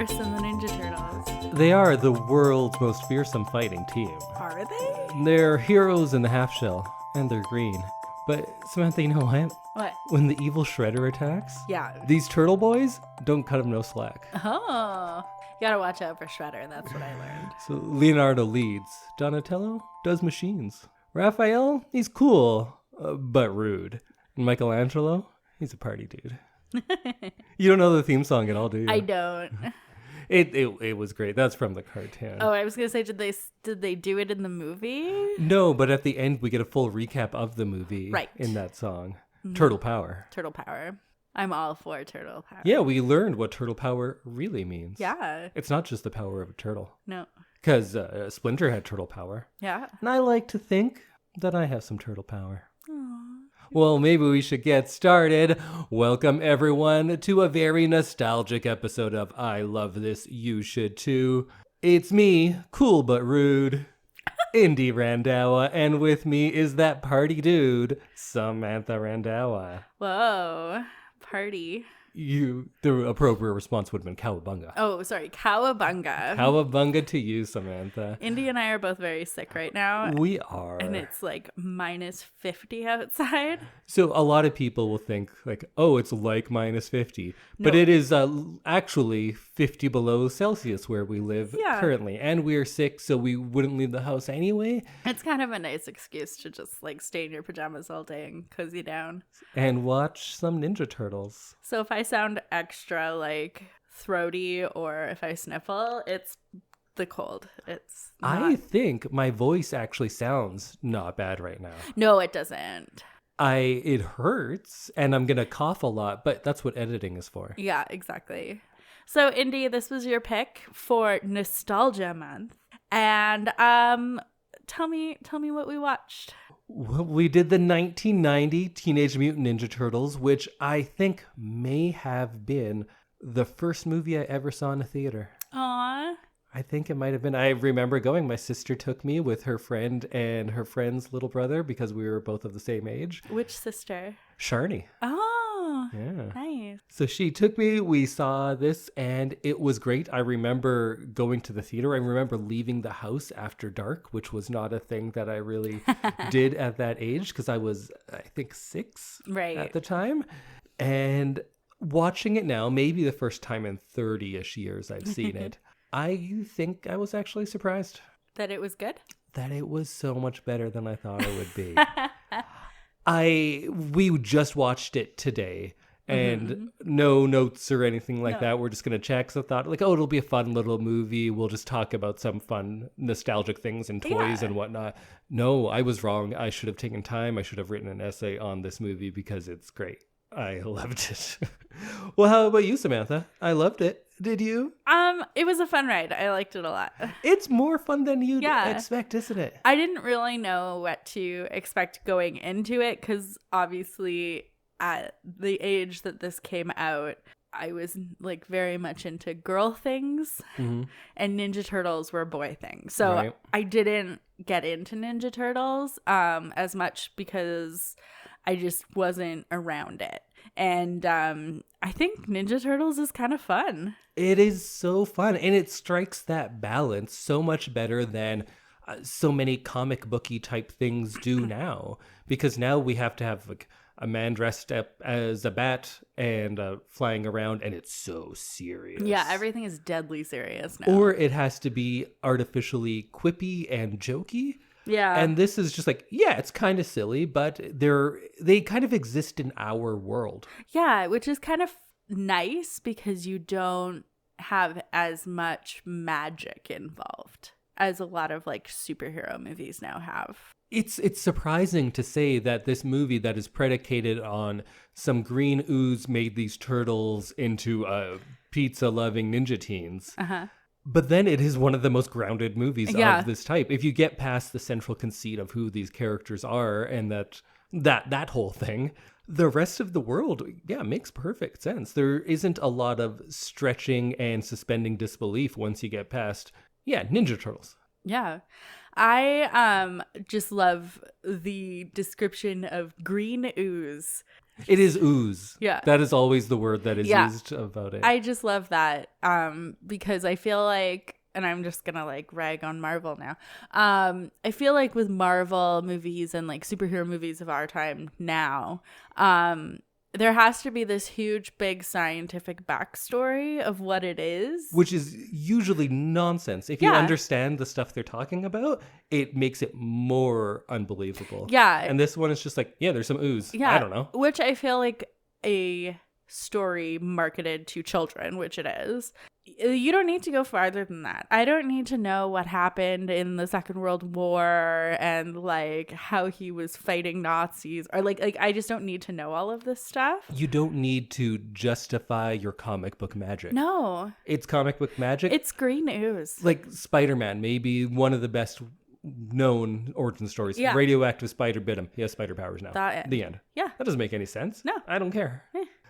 worse than the Ninja Turtles. They are the world's most fearsome fighting team. Are they? They're heroes in the half shell, and they're green. But Samantha, you know what? What? When the evil Shredder attacks, Yeah. these turtle boys don't cut him no slack. Oh. You gotta watch out for Shredder. That's what I learned. So Leonardo leads. Donatello does machines. Raphael, he's cool, but rude. And Michelangelo, he's a party dude. You don't know the theme song at all, do you? I don't. It was great. That's from the cartoon. Oh, I was gonna say, did they do it in the movie? No, but at the end we get a full recap of the movie Right. in that song. Turtle Power. Turtle power. I'm all for turtle power. Yeah, we learned what turtle power really means. Yeah. It's not just the power of a turtle. No. Because Splinter had turtle power. Yeah. And I like to think that I have some turtle power. Aww. Well, maybe we should get started. Welcome, everyone, to a very nostalgic episode of I Love This, You Should Too. It's me, cool but rude, Indy Randhawa, and with me is that party dude, Samantha Randhawa. Whoa. Party. The appropriate response would have been cowabunga. Oh, sorry. Cowabunga. Cowabunga to you, Samantha. Indy and I are both very sick right now. We are. And it's like minus 50 outside. So a lot of people will think like, oh, it's like minus 50. But No. it is actually 50 below Celsius where we live currently. And we're sick, so we wouldn't leave the house anyway. It's kind of a nice excuse to just like stay in your pajamas all day and cozy down. And watch some Ninja Turtles. So if I sound extra like throaty or if I sniffle, it's the cold. It's not... I think my voice actually sounds not bad right now. No, it doesn't. It hurts and I'm gonna cough a lot, but that's what editing is for. Yeah, exactly. So Indy, this was your pick for Nostalgia Month. And tell me what we watched. Well, we did the 1990 Teenage Mutant Ninja Turtles, which I think may have been the first movie I ever saw in a theater. Aw. I think it might have been. I remember going. My sister took me with her friend and her friend's little brother because we were both of the same age. Which sister? Sharni. Oh, Yeah. nice. So she took me. We saw this and it was great. I remember going to the theater. I remember leaving the house after dark, which was not a thing that I really did at that age because I was, I think, 6 Right. at the time. And watching it now, maybe the first time in 30-ish years I've seen it, I think I was actually surprised That it was good? that it was so much better than I thought it would be. We just watched it today and no notes or anything like that. We're just going to check. So I thought like, oh, it'll be a fun little movie. We'll just talk about some fun nostalgic things and toys and whatnot. No, I was wrong. I should have taken time. I should have written an essay on this movie because it's great. I loved it. Well, how about you, Samantha? I loved it. Did you? It was a fun ride. I liked it a lot. It's more fun than you'd Yeah. expect, isn't it? I didn't really know what to expect going into it because obviously at the age that this came out, I was like very much into girl things and Ninja Turtles were boy things. So Right. I didn't get into Ninja Turtles as much because I just wasn't around it. And I think Ninja Turtles is kind of fun. It is so fun, and it strikes that balance so much better than so many comic booky type things do now. Because now we have to have like a man dressed up as a bat and flying around, and it's so serious. Yeah, everything is deadly serious now. Or it has to be artificially quippy and jokey. Yeah. And this is just like, yeah, it's kind of silly, but they kind of exist in our world. Yeah, which is kind of nice because you don't have as much magic involved as a lot of like superhero movies now have. It's surprising to say that this movie that is predicated on some green ooze made these turtles into pizza-loving ninja teens. Uh-huh. But then it is one of the most grounded movies Yeah. of this type. If you get past the central conceit of who these characters are and that whole thing, the rest of the world, makes perfect sense. There isn't a lot of stretching and suspending disbelief once you get past, Ninja Turtles. Yeah. I just love the description of green ooze. It is ooze. Yeah. That is always the word that is used about it. I just love that because I feel like, and I'm just gonna like rag on Marvel now. I feel like with Marvel movies and like superhero movies of our time now, there has to be this huge, big scientific backstory of what it is. Which is usually nonsense. If you understand the stuff they're talking about, it makes it more unbelievable. Yeah. And this one is just like, yeah, there's some ooze. Yeah. I don't know. Which I feel like a story marketed to children, which it is. You don't need to go farther than that. I don't need to know what happened in the Second World War and like how he was fighting Nazis or like I just don't need to know all of this stuff. You don't need to justify your comic book magic. No. It's comic book magic. It's green ooze. Like Spider-Man, maybe one of the best known origin stories. Yeah. Radioactive spider bit him. He has spider powers now. That end. The end. Yeah. That doesn't make any sense. No. I don't care.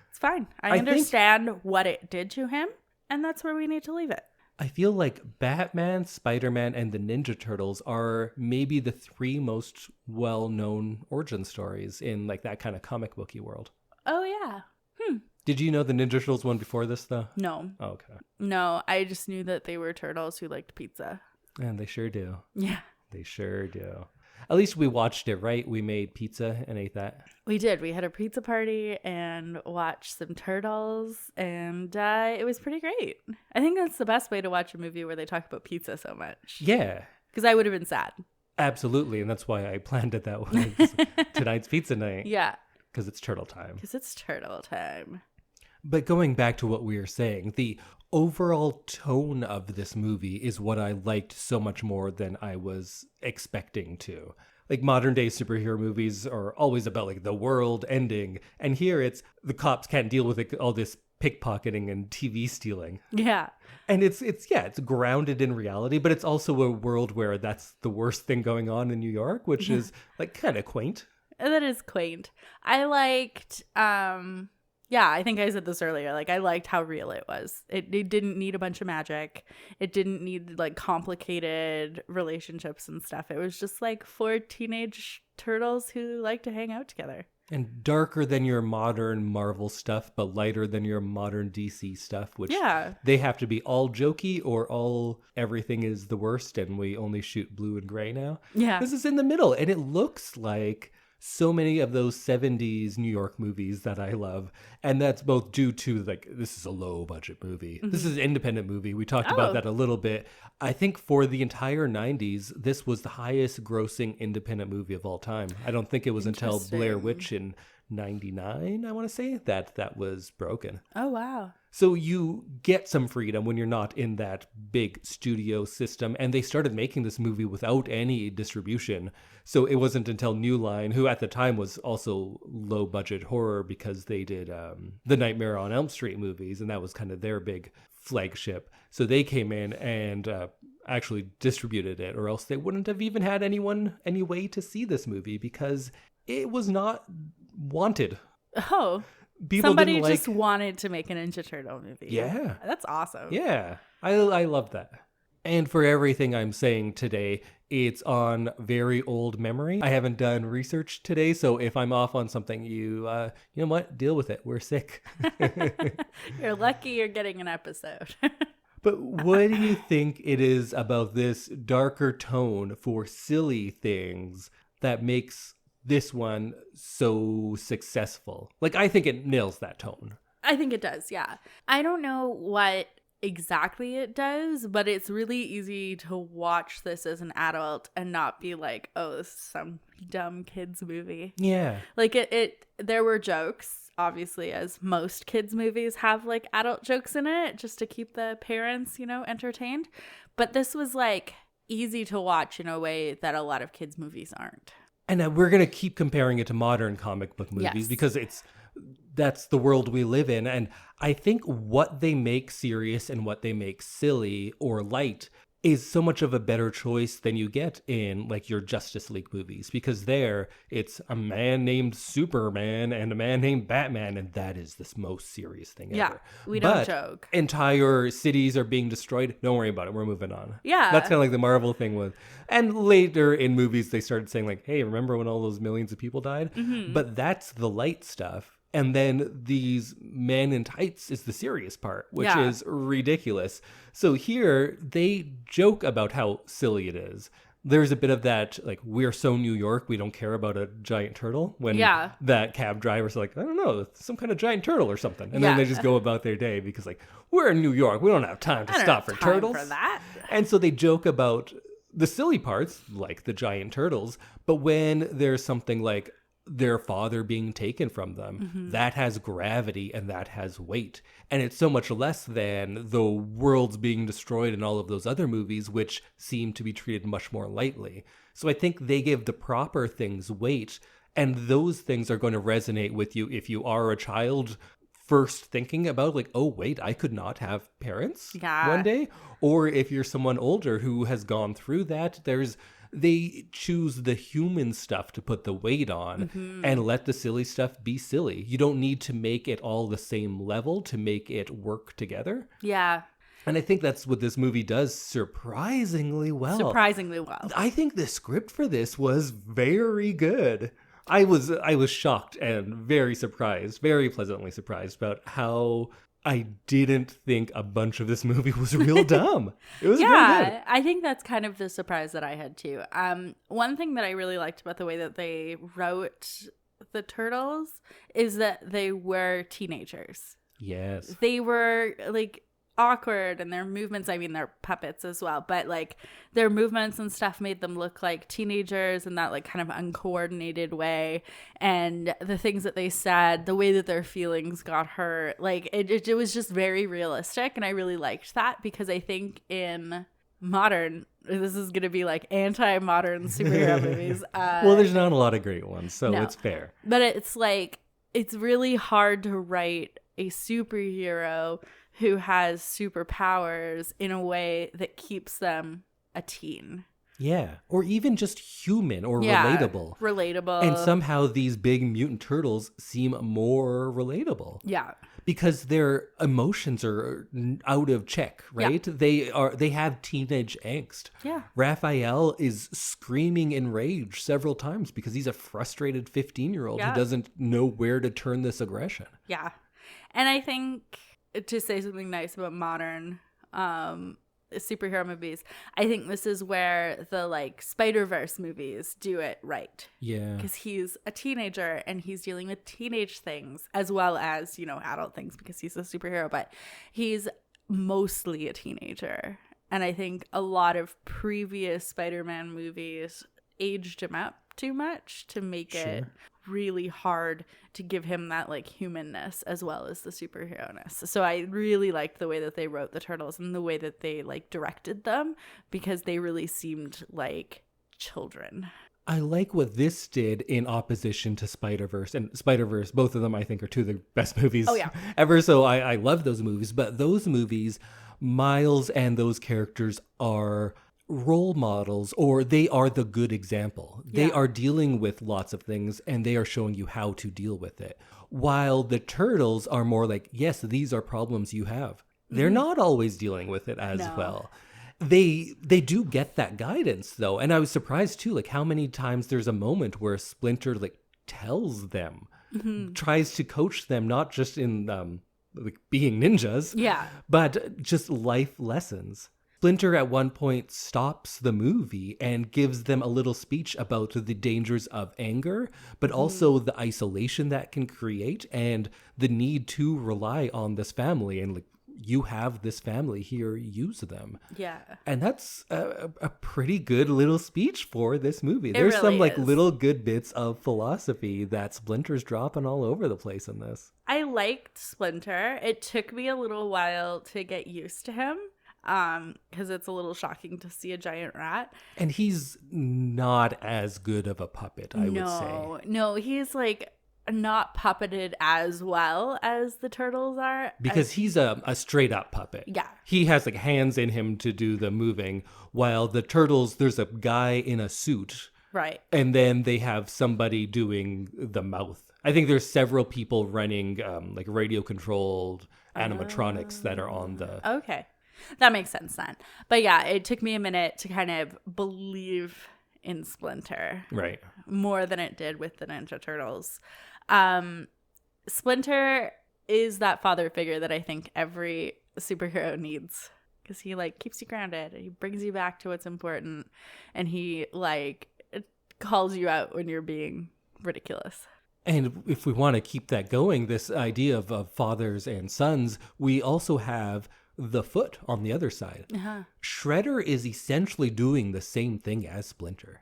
It's fine. I understand what it did to him, and that's where we need to leave it. I feel like Batman, Spider-Man, and the Ninja Turtles are maybe the three most well-known origin stories in like that kind of comic booky world. Oh, yeah. Did you know the Ninja Turtles one before this, though? No. Oh, okay. No, I just knew that they were turtles who liked pizza. And they sure do. Yeah. They sure do. At least we watched it, right? We made pizza and ate that. We did. We had a pizza party and watched some turtles, and it was pretty great. I think that's the best way to watch a movie where they talk about pizza so much. Yeah. Because I would have been sad. Absolutely. And that's why I planned it that way. Tonight's pizza night. Yeah. Because it's turtle time. Because it's turtle time. But going back to what we were saying, the overall tone of this movie is what I liked so much more than I was expecting to. Like modern day superhero movies are always about like the world ending. And here it's the cops can't deal with it, all this pickpocketing and TV stealing. Yeah. And it's grounded in reality, but it's also a world where that's the worst thing going on in New York, which is like kind of quaint. That is quaint. I liked, I think I said this earlier. Like, I liked how real it was. It didn't need a bunch of magic. It didn't need like complicated relationships and stuff. It was just like 4 teenage turtles who like to hang out together. And darker than your modern Marvel stuff, but lighter than your modern DC stuff, which they have to be all jokey or all everything is the worst and we only shoot blue and gray now. Yeah. This is in the middle, and it looks like so many of those 70s New York movies that I love. And that's both due to like, this is a low budget movie. Mm-hmm. This is an independent movie. We talked about that a little bit. I think for the entire 90s, this was the highest grossing independent movie of all time. I don't think it was until Blair Witch in 99, I want to say, that was broken. Oh, wow. So you get some freedom when you're not in that big studio system. And they started making this movie without any distribution. So it wasn't until New Line, who at the time was also low budget horror because they did the Nightmare on Elm Street movies. And that was kind of their big flagship. So they came in and actually distributed it, or else they wouldn't have even had any way to see this movie because it was not wanted. Oh. Somebody just wanted to make a Ninja Turtle movie. Yeah. That's awesome. Yeah. I love that. And for everything I'm saying today, it's on very old memory. I haven't done research today, so if I'm off on something, you know what? Deal with it. We're sick. You're lucky you're getting an episode. But what do you think it is about this darker tone for silly things that makes this one so successful? Like, I think it nails that tone. I think it does, yeah. I don't know what exactly it does, but it's really easy to watch this as an adult and not be like, oh, this is some dumb kids movie. Yeah. Like, there were jokes, obviously, as most kids movies have, like, adult jokes in it, just to keep the parents, entertained. But this was, like, easy to watch in a way that a lot of kids movies aren't. And we're going to keep comparing it to modern comic book movies because that's the world we live in. And I think what they make serious and what they make silly or light is so much of a better choice than you get in like your Justice League movies, because there it's a man named Superman and a man named Batman, and that is the most serious thing ever. We don't joke. Entire cities are being destroyed. Don't worry about it. We're moving on. Yeah. That's kind of like the Marvel thing was. And later in movies, they started saying like, hey, remember when all those millions of people died? Mm-hmm. But that's the light stuff. And then these men in tights is the serious part, which is ridiculous. So here they joke about how silly it is. There's a bit of that, like, we're so New York, we don't care about a giant turtle. When that cab driver's like, I don't know, it's some kind of giant turtle or something. And then they just go about their day because, like, we're in New York. We don't have time to stop for turtles. For that. And so they joke about the silly parts, like the giant turtles. But when there's something like their father being taken from them, that has gravity and that has weight. And it's so much less than the worlds being destroyed in all of those other movies, which seem to be treated much more lightly. So I think they give the proper things weight, and those things are going to resonate with you if you are a child first thinking about, like, oh, wait, I could not have parents one day. Or if you're someone older who has gone through that, they choose the human stuff to put the weight on and let the silly stuff be silly. You don't need to make it all the same level to make it work together. Yeah. And I think that's what this movie does surprisingly well. I think the script for this was very good. I was shocked and very surprised, very pleasantly surprised about how I didn't think a bunch of this movie was real dumb. It was really good. I think that's kind of the surprise that I had too. One thing that I really liked about the way that they wrote the turtles is that they were teenagers. Yes. They were like awkward, and their movements, I mean, they're puppets as well, but like their movements and stuff made them look like teenagers in that like kind of uncoordinated way. And the things that they said, the way that their feelings got hurt, like it was just very realistic. And I really liked that, because I think in modern, this is going to be like anti-modern superhero movies. Well, there's not a lot of great ones, so it's fair. But it's like, it's really hard to write a superhero who has superpowers in a way that keeps them a teen. Yeah. Or even just human or relatable. Relatable. And somehow these big mutant turtles seem more relatable. Yeah. Because their emotions are out of check, right? Yeah. They have teenage angst. Yeah. Raphael is screaming in rage several times because he's a frustrated 15-year-old who doesn't know where to turn this aggression. Yeah. And I think, to say something nice about modern superhero movies, I think this is where the like Spider-Verse movies do it right. Yeah. Because he's a teenager and he's dealing with teenage things as well as, you know, adult things because he's a superhero, but he's mostly a teenager. And I think a lot of previous Spider-Man movies aged him up too much to make it really hard to give him that like humanness as well as the superhero-ness. So I really liked the way that they wrote the turtles and the way that they like directed them, because they really seemed like children. I like what this did in opposition to Spider-Verse. And Spider-Verse, both of them I think are two of the best movies ever. So I love those movies. But those movies, Miles and those characters are role models, or they are the good example. They are dealing with lots of things and they are showing you how to deal with it. While the turtles are more like, yes, these are problems you have. They're not always dealing with it as well. They do get that guidance though. And I was surprised too, like how many times there's a moment where Splinter like tells them, tries to coach them, not just in like being ninjas, but just life lessons. Splinter at one point stops the movie and gives them a little speech about the dangers of anger, but also the isolation that can create and the need to rely on this family. And like, you have this family here, use them. Yeah. And that's a pretty good little speech for this movie. There's really some like little good bits of philosophy that Splinter's dropping all over the place in this. I liked Splinter. It took me a little while to get used to him. Because it's a little shocking to see a giant rat. And he's not as good of a puppet, I would say. No, he's like not puppeted as well as the turtles are. Because he's a straight up puppet. Yeah. He has like hands in him to do the moving, while the turtles, there's a guy in a suit. Right. And then they have somebody doing the mouth. I think there's several people running like radio controlled animatronics that are on the... Okay. That makes sense then. But yeah, it took me a minute to kind of believe in Splinter. Right. More than it did with the Ninja Turtles. Splinter is that father figure that I think every superhero needs, because he like keeps you grounded and he brings you back to what's important, and he like calls you out when you're being ridiculous. And if we want to keep that going, this idea of fathers and sons, we also have the Foot on the other side. Shredder is essentially doing the same thing as Splinter.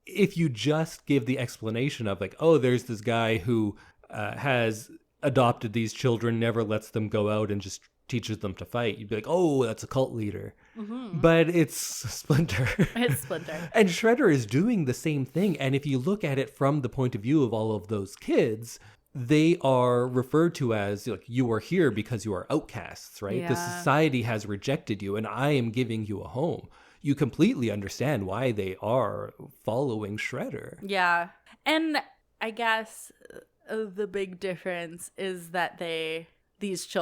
If you just give the explanation of like, oh, there's this guy who has adopted these children, never lets them go out and just teaches them to fight, you'd be like, oh, that's a cult leader. But it's Splinter. It's Splinter. And Shredder is doing the same thing. And if you look at it from the point of view of all of those kids, they are referred to as like, you are here because you are outcasts, right? Yeah. The society has rejected you and I am giving you a home. You completely understand why they are following Shredder. Yeah. And I guess the big difference is that these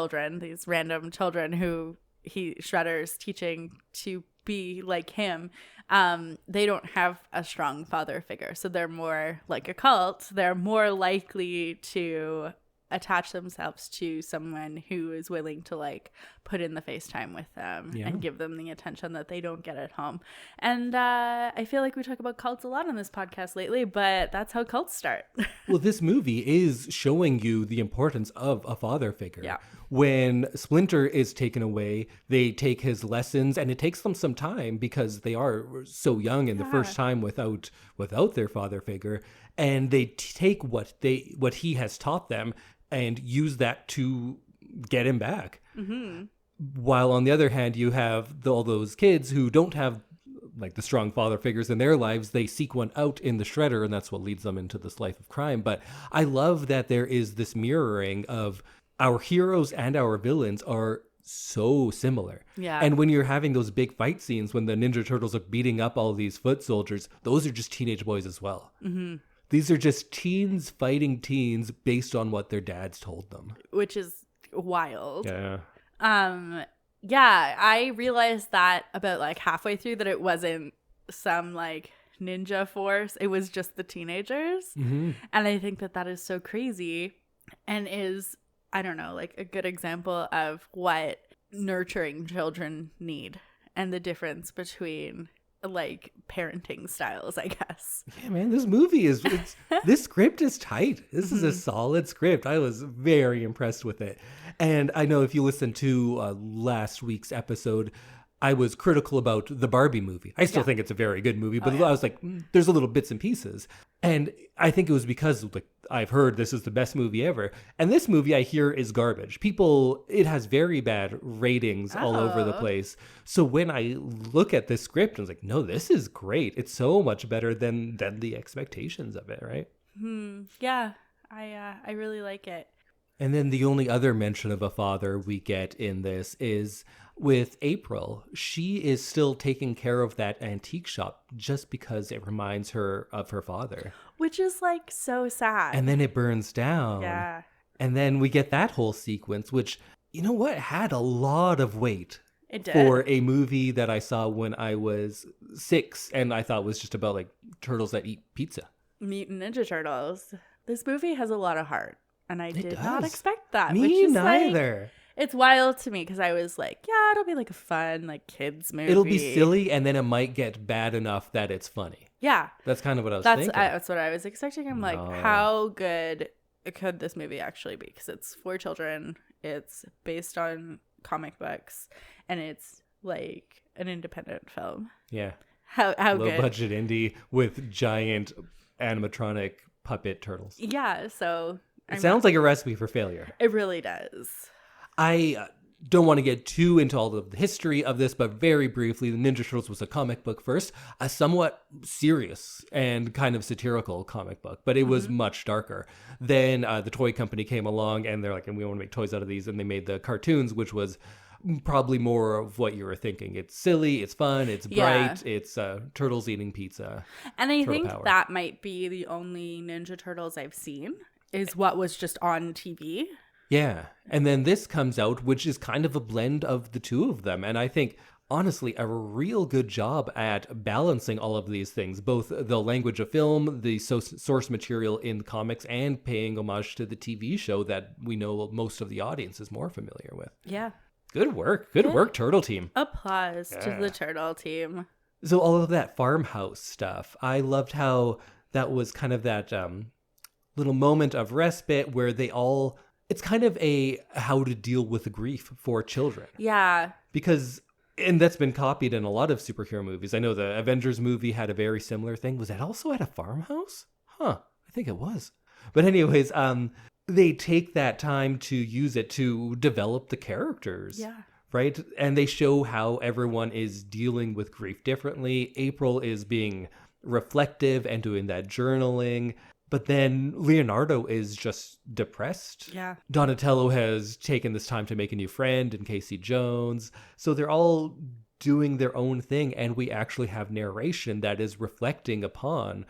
random children who Shredder's teaching to be like him, they don't have a strong father figure. So they're more like a cult. They're more likely to attach themselves to someone who is willing to like put in the FaceTime with them and give them the attention that they don't get at home. And I feel like we talk about cults a lot on this podcast lately, but that's how cults start. Well, this movie is showing you the importance of a father figure. Yeah. When Splinter is taken away, they take his lessons, and it takes them some time because they are so young and the first time without their father figure, and they take what he has taught them and use that to get him back. While on the other hand, you have all those kids who don't have like the strong father figures in their lives. They seek one out in the Shredder, and that's what leads them into this life of crime. But I love that there is this mirroring of our heroes and our villains are so similar. Yeah. And when you're having those big fight scenes, when the Ninja Turtles are beating up all these foot soldiers, those are just teenage boys as well. These are just teens fighting teens based on what their dads told them. Which is wild. Yeah. Yeah, I realized that about like halfway through that it wasn't some like ninja force. It was just the teenagers. And I think that is so crazy and is, I don't know, like a good example of what nurturing children need and the difference between like parenting styles, I guess. Yeah, man, this movie this script is tight. This is a solid script. I was very impressed with it. And I know if you listened to last week's episode, I was critical about the Barbie movie. I still think it's a very good movie, but I was like, there's a little bits and pieces. And I think it was because like I've heard this is the best movie ever. And this movie I hear is garbage. It has very bad ratings all over the place. So when I look at this script, I was like, no, this is great. It's so much better than the expectations of it, right? Yeah, I really like it. And then the only other mention of a father we get in this is with April. She is still taking care of that antique shop just because it reminds her of her father. Which is like so sad. And then it burns down. Yeah. And then we get that whole sequence, which, you know what, had a lot of weight. It did. For a movie that I saw when I was 6 and I thought was just about like turtles that eat pizza. Mutant Ninja Turtles. This movie has a lot of heart. And I did not expect that. Me which is neither. Like, it's wild to me because I was like, yeah, it'll be like a fun like kids movie. It'll be silly and then it might get bad enough that it's funny. Yeah. That's kind of what I was thinking. That's what I was expecting. I'm like, how good could this movie actually be? Because it's for children. It's based on comic books. And it's like an independent film. Yeah. How Low good. budget indie with giant animatronic puppet turtles. Yeah. So... It sounds like a recipe for failure. It really does. I don't want to get too into all of the history of this, but very briefly, the Ninja Turtles was a comic book first, a somewhat serious and kind of satirical comic book, but it was much darker. Then the toy company came along and they're like, and we want to make toys out of these, and they made the cartoons, which was probably more of what you were thinking. It's silly, it's fun, it's bright, it's turtles eating pizza. And I think that might be the only Ninja Turtles I've seen. Is what was just on TV. Yeah. And then this comes out, which is kind of a blend of the two of them. And I think honestly a real good job at balancing all of these things, both the language of film, the source material in comics, and paying homage to the TV show that we know most of the audience is more familiar with. Yeah. Good work. Good work, Turtle Team. Applause to the Turtle Team. So all of that farmhouse stuff, I loved how that was kind of that little moment of respite where it's kind of a how to deal with grief for children. Yeah. Because, and that's been copied in a lot of superhero movies. I know the Avengers movie had a very similar thing. Was that also at a farmhouse? Huh. I think it was. But anyways, they take that time to use it to develop the characters. Yeah. Right? And they show how everyone is dealing with grief differently. April is being reflective and doing that journaling. But then Leonardo is just depressed. Yeah. Donatello has taken this time to make a new friend in Casey Jones. So they're all doing their own thing. And we actually have narration that is reflecting upon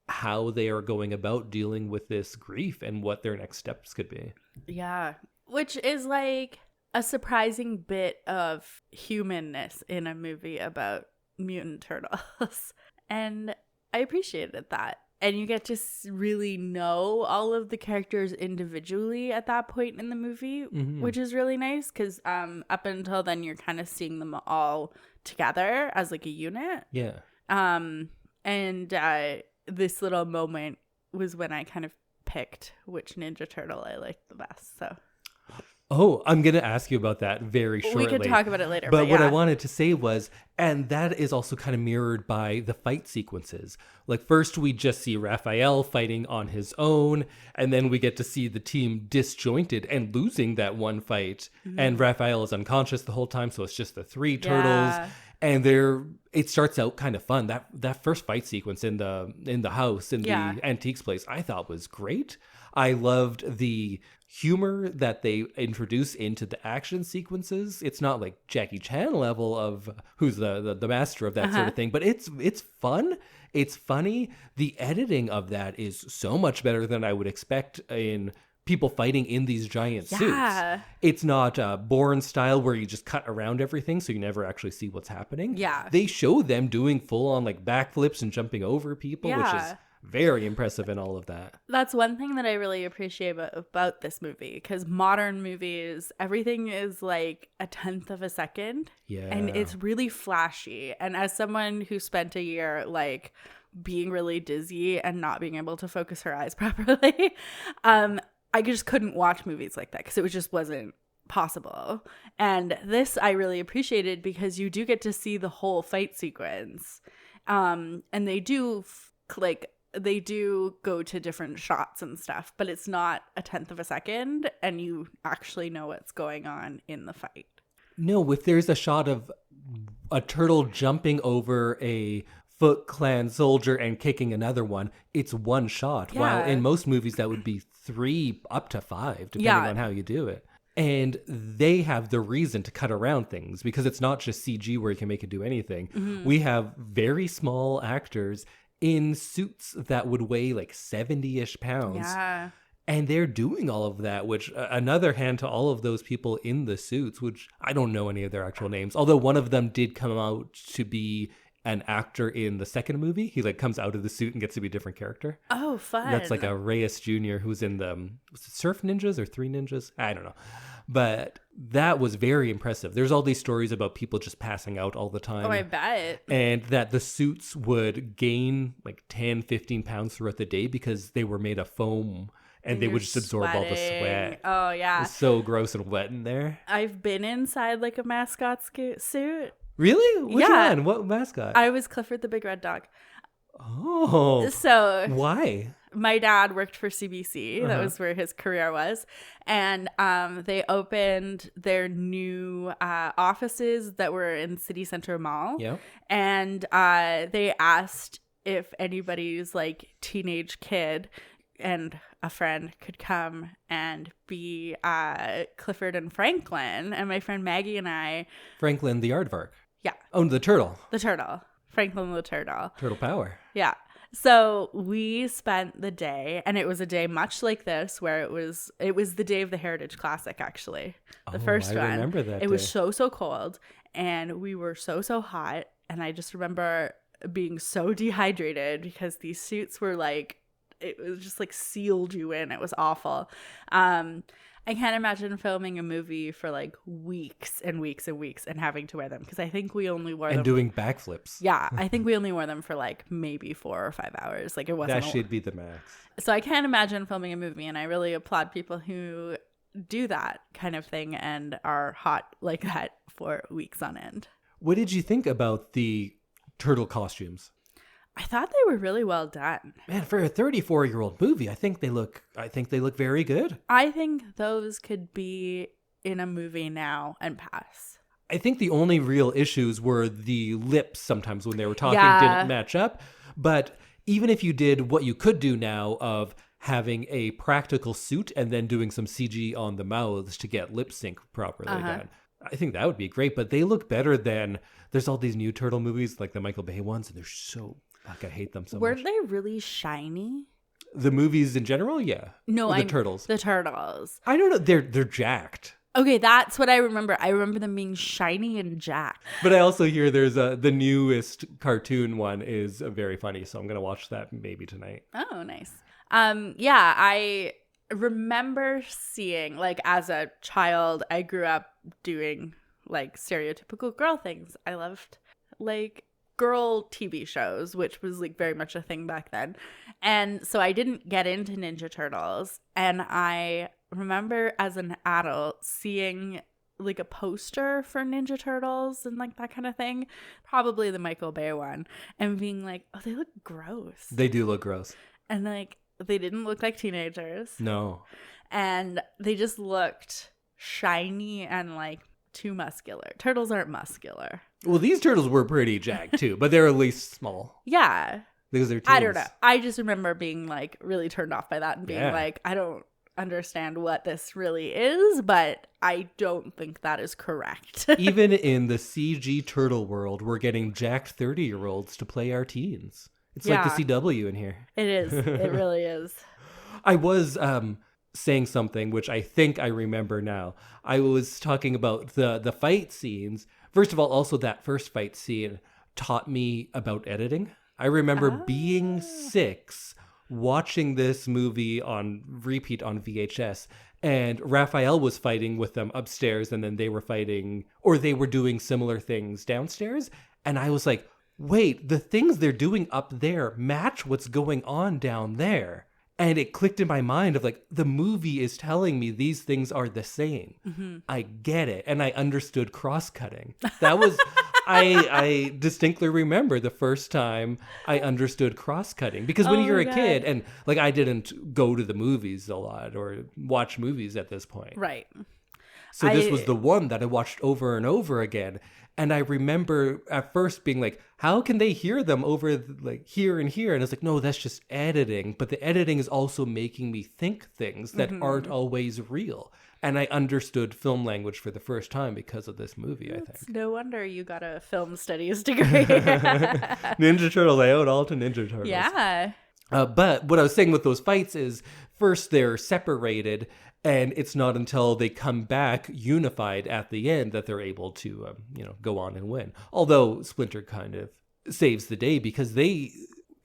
how they are going about dealing with this grief and what their next steps could be. Yeah. Which is like a surprising bit of humanness in a movie about mutant turtles. And I appreciated that. And you get to really know all of the characters individually at that point in the movie, which is really nice because up until then you're kind of seeing them all together as like a unit. Yeah. And this little moment was when I kind of picked which Ninja Turtle I liked the best. So. Oh, I'm going to ask you about that very shortly. We could talk about it later. But what I wanted to say was, and that is also kind of mirrored by the fight sequences. Like first we just see Raphael fighting on his own, and then we get to see the team disjointed and losing that one fight. And Raphael is unconscious the whole time, so it's just the three turtles. And it starts out kind of fun. That first fight sequence in the house, in the antiques place, I thought was great. I loved the humor that they introduce into the action sequences. It's not like Jackie Chan level of who's the master of that sort of thing, but it's fun. It's funny. The editing of that is so much better than I would expect in people fighting in these giant suits. It's not Bourne style where you just cut around everything so you never actually see what's happening. Yeah. They show them doing full on like backflips and jumping over people, which is very impressive in all of that. That's one thing that I really appreciate about this movie, because modern movies, everything is like a tenth of a second. Yeah. And it's really flashy. And as someone who spent a year like being really dizzy and not being able to focus her eyes properly, I just couldn't watch movies like that because it just wasn't possible. And this I really appreciated because you do get to see the whole fight sequence. And they do they do go to different shots and stuff, but it's not a tenth of a second and you actually know what's going on in the fight. No, if there's a shot of a turtle jumping over a Foot Clan soldier and kicking another one, it's one shot. Yeah. While in most movies that would be 3 up to 5, depending on how you do it. And they have the reason to cut around things because it's not just CG where you can make it do anything. We have very small actors in suits that would weigh like 70-ish pounds. Yeah. And they're doing all of that, which another hand to all of those people in the suits, which I don't know any of their actual names. Although one of them did come out to be an actor in the second movie. He like comes out of the suit and gets to be a different character. Oh, fun. That's like a Reyes Jr. who's in the was it Surf Ninjas or Three Ninjas? I don't know. But that was very impressive. There's all these stories about people just passing out all the time. Oh, I bet. And that the suits would gain like 10, 15 pounds throughout the day because they were made of foam and they would just absorb all the sweat. Oh, yeah. It's so gross and wet in there. I've been inside like a mascot suit. Really? Which one? What mascot? I was Clifford the Big Red Dog. Oh. So why? My dad worked for CBC. That was where his career was. And they opened their new offices that were in City Center Mall. Yeah. And they asked if anybody's like teenage kid and a friend could come and be Clifford and Franklin. And my friend Maggie and I... Franklin the aardvark. Yeah. Oh, the turtle. The turtle. Franklin the turtle. Turtle power. Yeah. So we spent the day, and it was a day much like this, where it was the day of the Heritage Classic, actually. The first one. I remember that It was so cold. and we were so hot. And I just remember being so dehydrated because these suits were like, it was just like sealed you in. It was awful. I can't imagine filming a movie for like weeks and weeks and weeks and having to wear them, because I think we only wore them. And doing backflips. Yeah, I think we only wore them for like maybe 4 or 5 hours. Like, it wasn't. That should be the max. So I can't imagine filming a movie, and I really applaud people who do that kind of thing and are hot like that for weeks on end. What did you think about the turtle costumes? I thought they were really well done. Man, for a 34-year-old movie, I think they look very good. I think those could be in a movie now and pass. I think the only real issues were the lips sometimes when they were talking didn't match up. But even if you did what you could do now of having a practical suit and then doing some CG on the mouths to get lip sync properly done, I think that would be great. But they look better than, there's all these new turtle movies like the Michael Bay ones, and they're so, like, I hate them so much. Were they really shiny? The movies in general, yeah. No, the turtles. The turtles. I don't know. They're jacked. Okay, that's what I remember. I remember them being shiny and jacked. But I also hear there's the newest cartoon one is very funny, so I'm gonna watch that maybe tonight. Oh, nice. Yeah, I remember seeing, like, as a child, I grew up doing like stereotypical girl things. I loved like girl TV shows, which was like very much a thing back then. And so I didn't get into Ninja Turtles. And I remember as an adult seeing like a poster for Ninja Turtles and like that kind of thing, probably the Michael Bay one, and being like, oh, they look gross. They do look gross. And like, they didn't look like teenagers. No. And they just looked shiny and like too muscular. Turtles aren't muscular. Well, these turtles were pretty jacked too, but they're at least small. Yeah. Because they're teens. I don't know. I just remember being like really turned off by that and being like, I don't understand what this really is, but I don't think that is correct. Even in the CG turtle world, we're getting jacked 30-year-olds to play our teens. It's like the CW in here. It is. It really is. I was saying something, which I think I remember now. I was talking about the fight scenes. First of all, also that first fight scene taught me about editing. I remember being 6, watching this movie on repeat on VHS, and Raphael was fighting with them upstairs, and then they were fighting, or they were doing similar things downstairs. And I was like, wait, the things they're doing up there match what's going on down there. And it clicked in my mind of like, the movie is telling me these things are the same. Mm-hmm. I get it. And I understood cross-cutting. That was, I distinctly remember the first time I understood cross-cutting. Because when you're a kid, and like I didn't go to the movies a lot or watch movies at this point. Right. So this was the one that I watched over and over again. And I remember at first being like, how can they hear them over like here and here? And it's like, no, that's just editing. But the editing is also making me think things that aren't always real. And I understood film language for the first time because of this movie, I think. No wonder you got a film studies degree. Ninja Turtles, I owe it all to Ninja Turtles. Yeah. But what I was saying with those fights is first they're separated, and it's not until they come back unified at the end that they're able to, go on and win. Although Splinter kind of saves the day because they,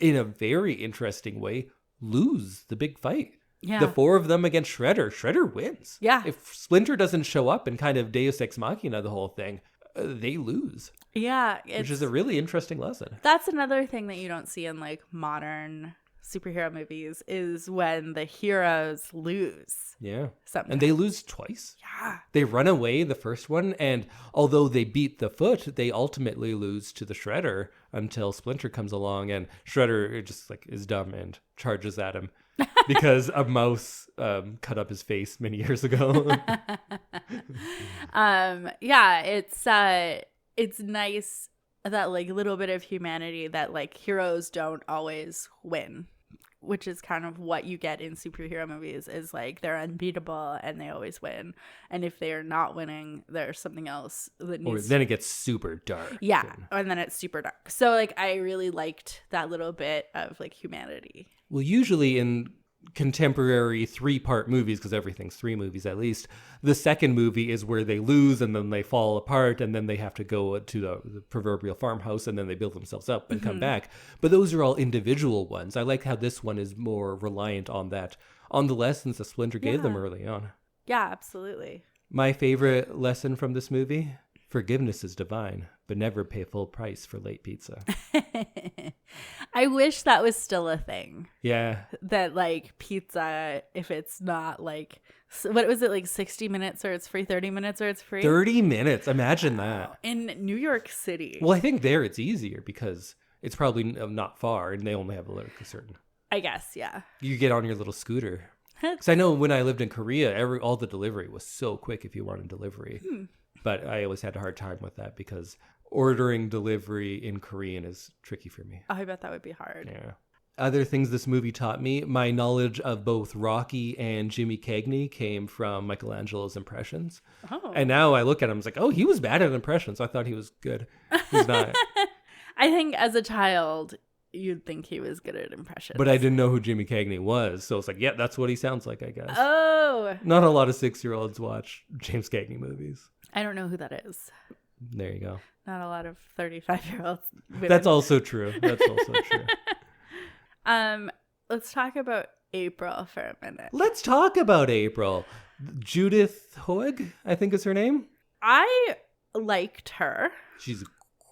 in a very interesting way, lose the big fight. Yeah. The 4 of them against Shredder. Shredder wins. Yeah. If Splinter doesn't show up and kind of Deus Ex Machina the whole thing, they lose. Yeah. Which is a really interesting lesson. That's another thing that you don't see in like modern superhero movies is when the heroes lose. Yeah. Something. And they lose twice. Yeah. They run away the first one, and although they beat the Foot, they ultimately lose to the Shredder until Splinter comes along, and Shredder just like is dumb and charges at him because a mouse cut up his face many years ago. Yeah, it's nice that like little bit of humanity that like heroes don't always win, which is kind of what you get in superhero movies is like they're unbeatable and they always win. And if they are not winning, there's something else that needs. Or then it gets super dark. Yeah, and then it's super dark. So like I really liked that little bit of like humanity. Well, usually in contemporary 3-part movies, because everything's 3 movies at least. The second movie is where they lose and then they fall apart and then they have to go to the proverbial farmhouse and then they build themselves up and come back. But those are all individual ones. I like how this one is more reliant on that, on the lessons that Splinter gave them early on. Yeah, absolutely. My favorite lesson from this movie: forgiveness is divine, but never pay full price for late pizza. I wish that was still a thing. Yeah. That like pizza, if it's not like, what was it, like 60 minutes or it's free, 30 minutes or it's free? 30 minutes. Imagine that. In New York City. Well, I think there it's easier because it's probably not far and they only have a certain. I guess, yeah. You get on your little scooter. Because I know when I lived in Korea, all the delivery was so quick if you wanted delivery. But I always had a hard time with that because ordering delivery in Korean is tricky for me. Oh, I bet that would be hard. Yeah. Other things this movie taught me: my knowledge of both Rocky and Jimmy Cagney came from Michelangelo's impressions. Oh. And now I look at him, it's like, oh, he was bad at impressions. I thought he was good. He's not. I think as a child, you'd think he was good at impressions. But I didn't know who Jimmy Cagney was. So it's like, yeah, that's what he sounds like, I guess. Oh. Not a lot of 6-year-olds watch James Cagney movies. I don't know who that is. There you go. Not a lot of 35-year-olds. That's also true. That's also true. Let's talk about April for a minute. Let's talk about April. Judith Hoag, I think is her name. I liked her. She's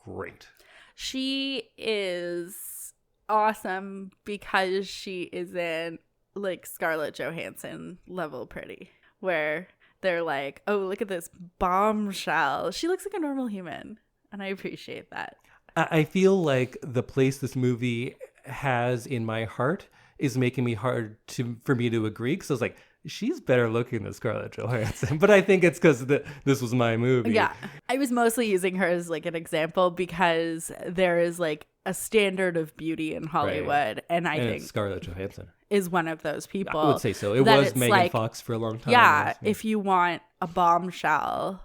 great. She is awesome because she isn't like Scarlett Johansson level pretty, where they're like, oh, look at this bombshell. She looks like a normal human, and I appreciate that. I feel like the place this movie has in my heart is making me hard for me to agree, because I was like, she's better looking than Scarlett Johansson. But I think it's because this was my movie. Yeah. I was mostly using her as like an example because there is like a standard of beauty in Hollywood. Right. And I think Scarlett Johansson is one of those people. I would say so. It was Megan like, Fox for a long time. Yeah. If you want a bombshell,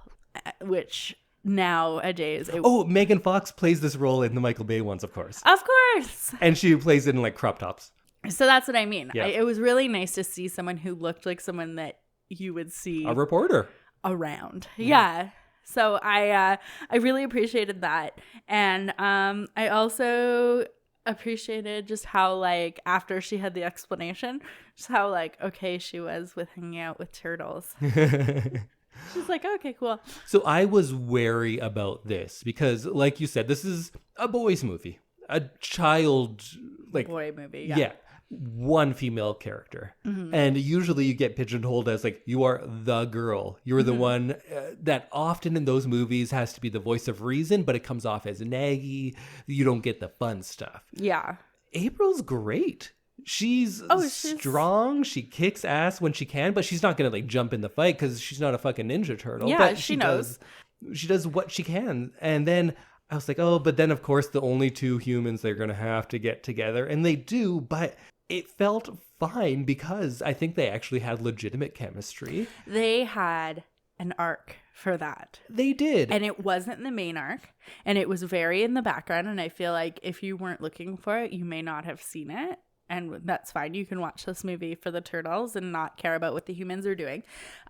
which nowadays... Megan Fox plays this role in the Michael Bay ones, of course. Of course. And she plays it in like crop tops. So that's what I mean. Yeah. It was really nice to see someone who looked like someone that you would see a reporter around. Yeah. So I really appreciated that. And I also appreciated just how, like, after she had the explanation, just how, like, okay she was with hanging out with turtles. She's like, okay, cool. So I was wary about this because, like you said, this is a boys' movie. A child, like... boy movie, yeah. One female character. Mm-hmm. And usually you get pigeonholed as like, you are the girl. You're the one that often in those movies has to be the voice of reason, but it comes off as naggy. You don't get the fun stuff. Yeah. April's great. She's strong. She kicks ass when she can, but she's not going to like jump in the fight because she's not a fucking Ninja Turtle. Yeah, but she knows. She does what she can. And then I was like, oh, but then of course the only two humans they're going to have to get together. And they do, but it felt fine because I think they actually had legitimate chemistry. They had an arc for that. They did. And it wasn't the main arc. And it was very in the background. And I feel like if you weren't looking for it, you may not have seen it. And that's fine. You can watch this movie for the turtles and not care about what the humans are doing.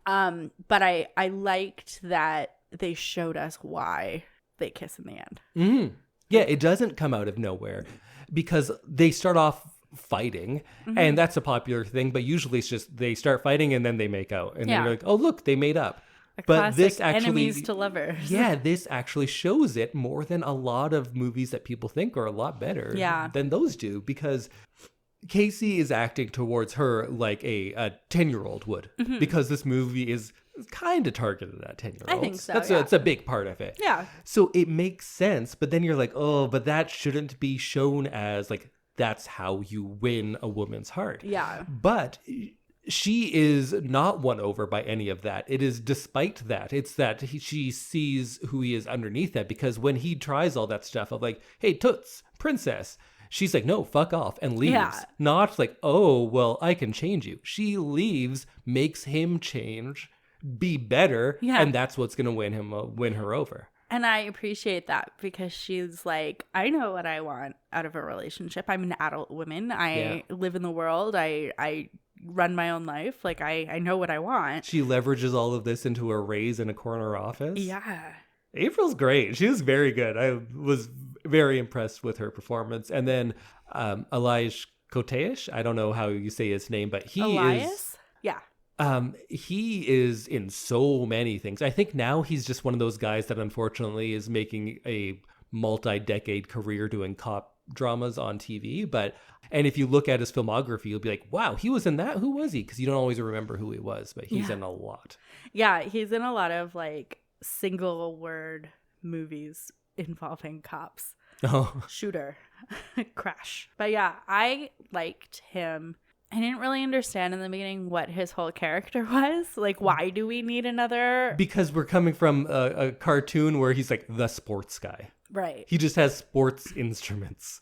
But I liked that they showed us why they kiss in the end. Mm-hmm. Yeah, it doesn't come out of nowhere because they start off fighting, and that's a popular thing, but usually it's just they start fighting and then they make out, and they're like, oh look, they made up. But this actually, enemies to lovers. Yeah, this actually shows it more than a lot of movies that people think are a lot better than those do, because Casey is acting towards her like a 10-year-old would, because this movie is kind of targeted at 10-year-olds. I think so. That's a big part of it. Yeah. So it makes sense, but then you're like, oh, but that shouldn't be shown as like, that's how you win a woman's heart. Yeah. But she is not won over by any of that. It is despite that. It's that she sees who he is underneath that, because when he tries all that stuff of like, hey, Toots, princess, she's like, no, fuck off, and leaves. Yeah. Not like, oh, well, I can change you. She leaves, makes him change, be better, and that's what's going to win her over. And I appreciate that because she's like, I know what I want out of a relationship. I'm an adult woman. I live in the world. I run my own life. Like, I know what I want. She leverages all of this into a raise in a corner office. Yeah. April's great. She was very good. I was very impressed with her performance. And then Elias Koteas, I don't know how you say his name, but Elias? Yeah. He is in so many things. I think now he's just one of those guys that unfortunately is making a multi-decade career doing cop dramas on TV. And if you look at his filmography, you'll be like, wow, he was in that? Who was he? Because you don't always remember who he was, but he's in a lot. Yeah, he's in a lot of like single word movies involving cops. Oh. Shooter. Crash. But yeah, I liked him. I didn't really understand in the beginning what his whole character was. Like, why do we need another? Because we're coming from a cartoon where he's like the sports guy. Right. He just has sports instruments.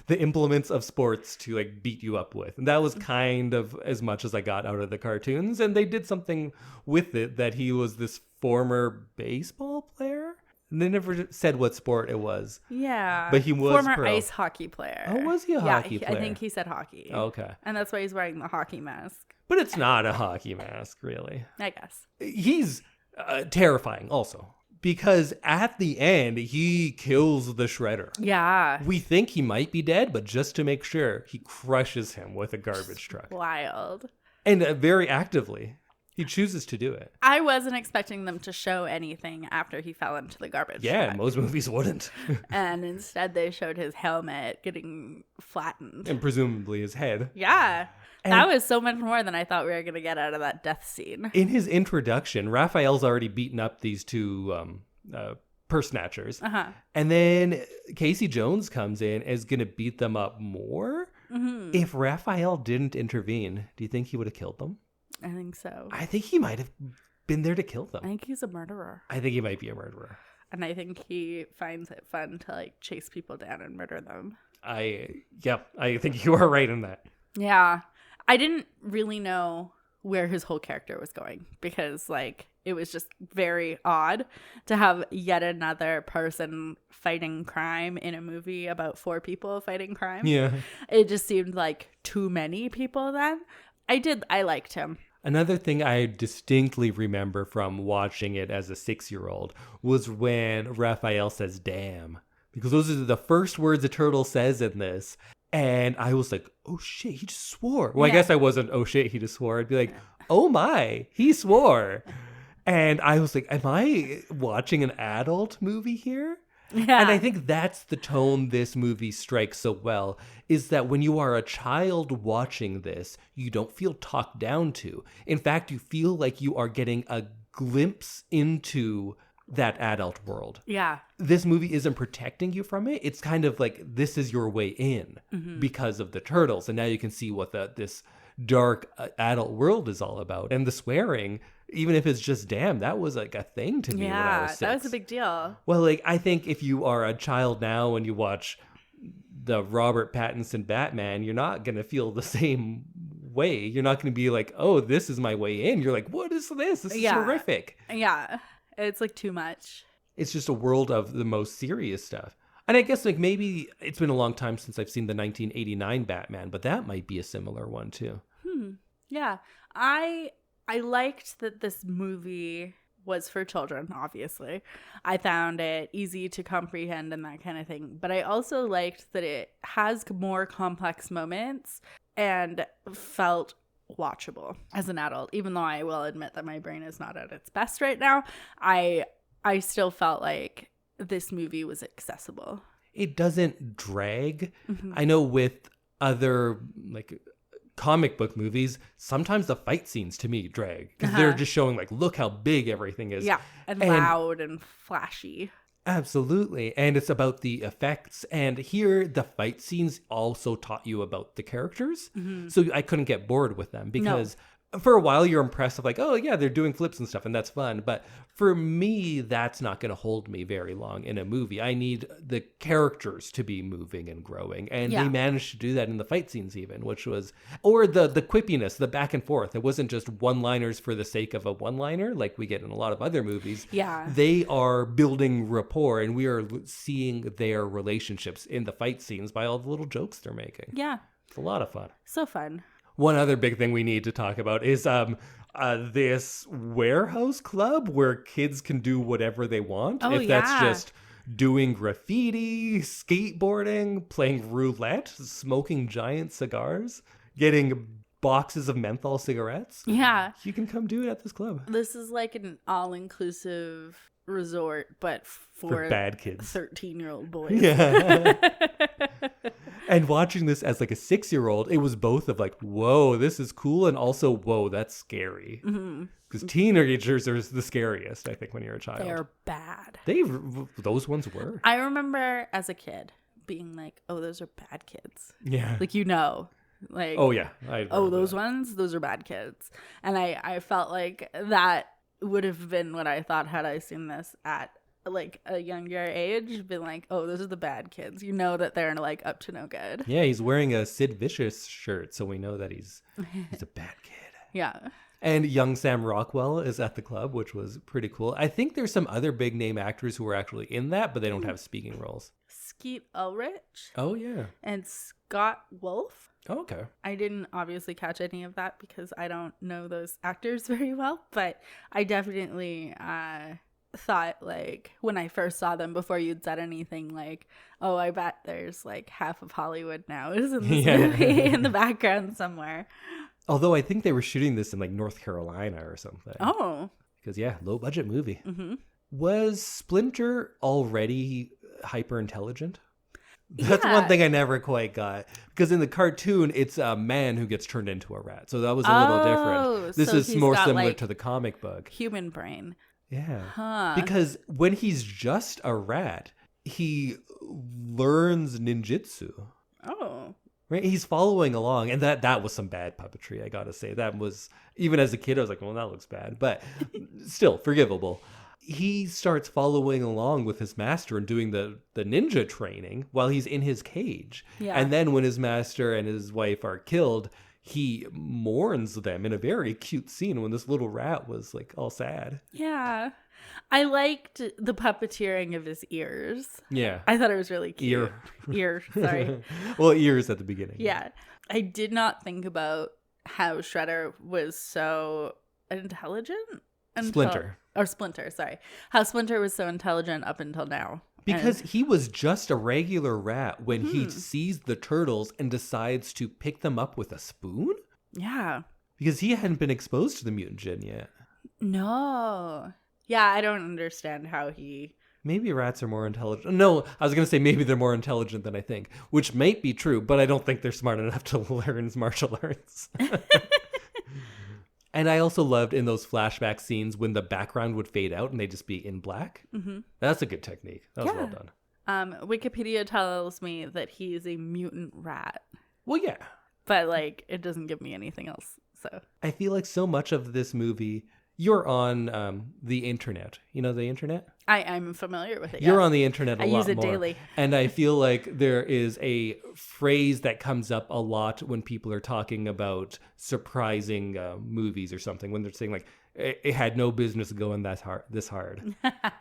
The implements of sports to like beat you up with. And that was kind of as much as I got out of the cartoons. And they did something with it that he was this former baseball player. And they never said what sport it was. Yeah. But he was former ice hockey player. Oh, was he a hockey player? I think he said hockey. Okay. And that's why he's wearing the hockey mask. But it's not a hockey mask, really. I guess. He's terrifying also. Because at the end, he kills the Shredder. Yeah. We think he might be dead, but just to make sure, he crushes him with a garbage truck. Wild. And very actively. He chooses to do it. I wasn't expecting them to show anything after he fell into the garbage truck. Most movies wouldn't. And instead they showed his helmet getting flattened. And presumably his head. Yeah. And that was so much more than I thought we were going to get out of that death scene. In his introduction, Raphael's already beaten up these two purse snatchers. Uh-huh. And then Casey Jones comes in and is going to beat them up more. Mm-hmm. If Raphael didn't intervene, do you think he would have killed them? I think so. I think he might have been there to kill them. I think he's a murderer. I think he might be a murderer. And I think he finds it fun to like chase people down and murder them. I think you are right in that. Yeah. I didn't really know where his whole character was going because like it was just very odd to have yet another person fighting crime in a movie about 4 people fighting crime. Yeah. It just seemed like too many people then. I liked him. Another thing I distinctly remember from watching it as a 6-year-old was when Raphael says, damn. Because those are the first words a turtle says in this. And I was like, oh shit, he just swore. Well, yeah. I guess I wasn't, oh shit, he just swore. I'd be like, oh my, he swore. And I was like, am I watching an adult movie here? Yeah. And I think that's the tone this movie strikes so well, is that when you are a child watching this, you don't feel talked down to. In fact, you feel like you are getting a glimpse into that adult world. Yeah. This movie isn't protecting you from it. It's kind of like, this is your way in because of the turtles. And now you can see what this dark adult world is all about. And the swearing, even if it's just damn, that was like a thing to me when I was 6. That was a big deal. Well, like, I think if you are a child now and you watch the Robert Pattinson Batman, you're not going to feel the same way. You're not going to be like, oh, this is my way in. You're like, what is this? This is horrific. Yeah. It's like too much. It's just a world of the most serious stuff. And I guess like maybe it's been a long time since I've seen the 1989 Batman, but that might be a similar one too. Yeah. I liked that this movie was for children, obviously. I found it easy to comprehend and that kind of thing. But I also liked that it has more complex moments and felt watchable as an adult. Even though I will admit that my brain is not at its best right now, I still felt like this movie was accessible. It doesn't drag. I know with other like comic book movies, sometimes the fight scenes to me drag because they're just showing like, look how big everything is. Yeah, and loud and flashy. Absolutely. And it's about the effects. And here, the fight scenes also taught you about the characters. So I couldn't get bored with them because for a while you're impressed of like, oh yeah, they're doing flips and stuff and that's fun. But for me, that's not going to hold me very long in a movie. I need the characters to be moving and growing. And they managed to do that in the fight scenes even, which was, or the quippiness, the back and forth. It wasn't just one-liners for the sake of a one-liner like we get in a lot of other movies. Yeah. They are building rapport and we are seeing their relationships in the fight scenes by all the little jokes they're making. Yeah. It's a lot of fun. So fun. One other big thing we need to talk about is this warehouse club where kids can do whatever they want. Oh, if that's just doing graffiti, skateboarding, playing roulette, smoking giant cigars, getting boxes of menthol cigarettes. Yeah. You can come do it at this club. This is like an all-inclusive resort, but for bad kids. 13-year-old boys. Yeah. And watching this as like a 6-year-old, it was both of like, whoa, this is cool, and also, whoa, that's scary. Because teenagers are the scariest, I think, when you're a child. They're bad. Those ones were. I remember as a kid being like, oh, those are bad kids. Yeah. Like, like, oh yeah. Those ones, those are bad kids. And I felt like that would have been what I thought had I seen this at like a younger age, been like, oh, those are the bad kids. You know that they're like up to no good. Yeah, he's wearing a Sid Vicious shirt, so we know that he's a bad kid. Yeah. And young Sam Rockwell is at the club, which was pretty cool. I think there's some other big name actors who were actually in that, but they don't have speaking roles. Skeet Ulrich. Oh, yeah. And Scott Wolf. Oh, okay. I didn't obviously catch any of that because I don't know those actors very well, but I definitely thought, like, when I first saw them, before you'd said anything, like, oh, I bet there's like half of Hollywood now is in this movie in the background somewhere. Although I think they were shooting this in like North Carolina or something. Oh. Because, yeah, low budget movie. Mm-hmm. Was Splinter already hyper intelligent? That's one thing I never quite got. Because in the cartoon, it's a man who gets turned into a rat. So that was a little different. This is more similar to the comic book. Human brain. Yeah. Huh. Because when he's just a rat, he learns ninjutsu. Oh. Right? He's following along. And that was some bad puppetry, I gotta say. That was, even as a kid, I was like, well, that looks bad. But still, forgivable. He starts following along with his master and doing the ninja training while he's in his cage. Yeah. And then when his master and his wife are killed, he mourns them in a very cute scene when this little rat was like all sad. Yeah. I liked the puppeteering of his ears. Yeah. I thought it was really cute. Ear, sorry. Well, ears at the beginning. Yeah. I did not think about how Shredder was so intelligent. Splinter, sorry. How Splinter was so intelligent up until now. Because he was just a regular rat when he sees the turtles and decides to pick them up with a spoon? Yeah. Because he hadn't been exposed to the mutant gene yet. No. Yeah, I don't understand how he... Maybe rats are more intelligent. No, I was going to say maybe they're more intelligent than I think, which might be true, but I don't think they're smart enough to learn martial arts. And I also loved in those flashback scenes when the background would fade out and they'd just be in black. Mm-hmm. That's a good technique. That was well done. Wikipedia tells me that he is a mutant rat. Well, yeah. But, like, it doesn't give me anything else, so. I feel like so much of this movie, you're on the internet. You know the internet? I'm familiar with it, You're on the internet a lot more. I use it daily. And I feel like there is a phrase that comes up a lot when people are talking about surprising movies or something. When they're saying, like, it had no business going this hard.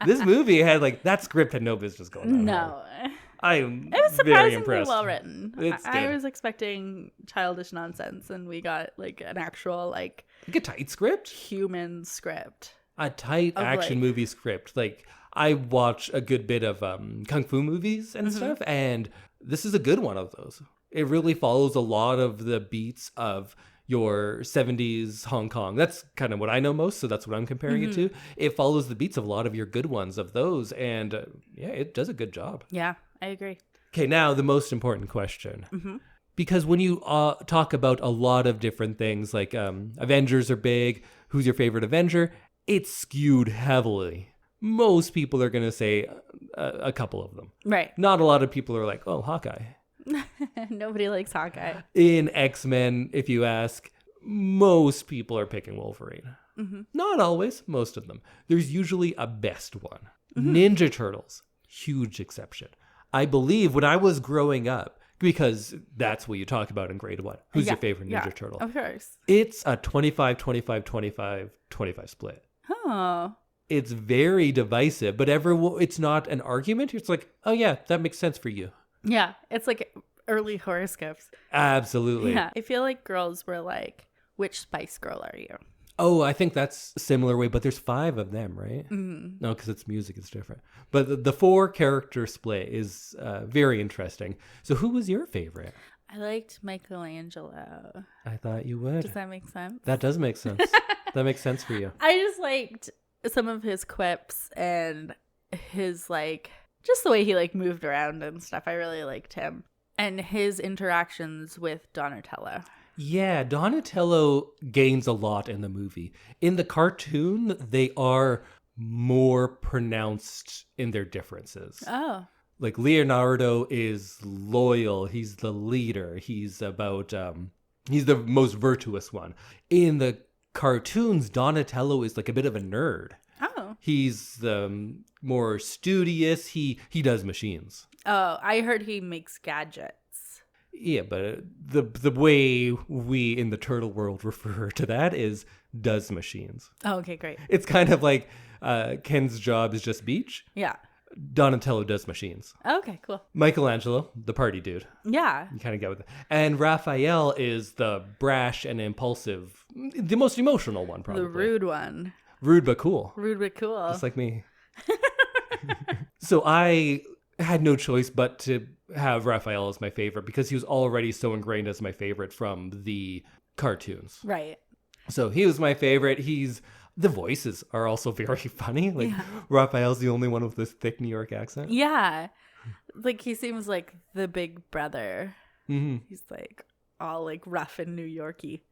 This movie had, like, that script had no business going that hard. It was very impressed. well written. I was expecting childish nonsense, and we got like an actual like a tight script, human script, a tight action movie script. Like I watch a good bit of kung fu movies and stuff, and this is a good one of those. It really follows a lot of the beats of your 70s Hong Kong. That's kind of what I know most, so that's what I'm comparing it to. It follows the beats of a lot of your good ones of those, and yeah, it does a good job. Yeah, I agree. Okay, now the most important question. Because when you talk about a lot of different things, like Avengers are big, who's your favorite Avenger, it's skewed heavily. Most people are going to say a couple of them. Right. Not a lot of people are like, oh, Hawkeye. Nobody likes Hawkeye. In X-Men, if you ask, most people are picking Wolverine. Not always, most of them. There's usually a best one. Ninja Turtles, huge exception. I believe when I was growing up, because that's what you talk about in grade 1. Who's your favorite Ninja Turtle? Of course. It's a 25, 25, 25, 25 split. Oh. It's very divisive, but it's not an argument. It's like, oh yeah, that makes sense for you. Yeah, it's like early horoscopes. Absolutely. Yeah. I feel like girls were like, which Spice Girl are you? Oh, I think that's a similar way, but there's 5 of them, right? Mm. No, because it's music, it's different. But the 4 character split is very interesting. So who was your favorite? I liked Michelangelo. I thought you would. Does that make sense? That does make sense. That makes sense for you. I just liked some of his quips and his like, just the way he like moved around and stuff. I really liked him. And his interactions with Donatello. Yeah, Donatello gains a lot in the movie. In the cartoon, they are more pronounced in their differences. Oh. Like Leonardo is loyal. He's the leader. He's about, he's the most virtuous one. In the cartoons, Donatello is like a bit of a nerd. Oh. He's more studious. He does machines. Oh, I heard he makes gadgets. Yeah, but the way we in the turtle world refer to that is does machines. Oh, okay, great. It's kind of like Ken's job is just beach. Yeah. Donatello does machines. Okay, cool. Michelangelo, the party dude. Yeah. You kind of get with it. And Raphael is the brash and impulsive, the most emotional one, probably. The rude one. Rude but cool. Rude but cool. Just like me. So I had no choice but to have Raphael as my favorite because he was already so ingrained as my favorite from the cartoons. Right. So he was my favorite. The voices are also very funny. Like Raphael's the only one with this thick New York accent. Yeah. Like he seems like the big brother. Mm-hmm. He's like all like rough and New Yorky.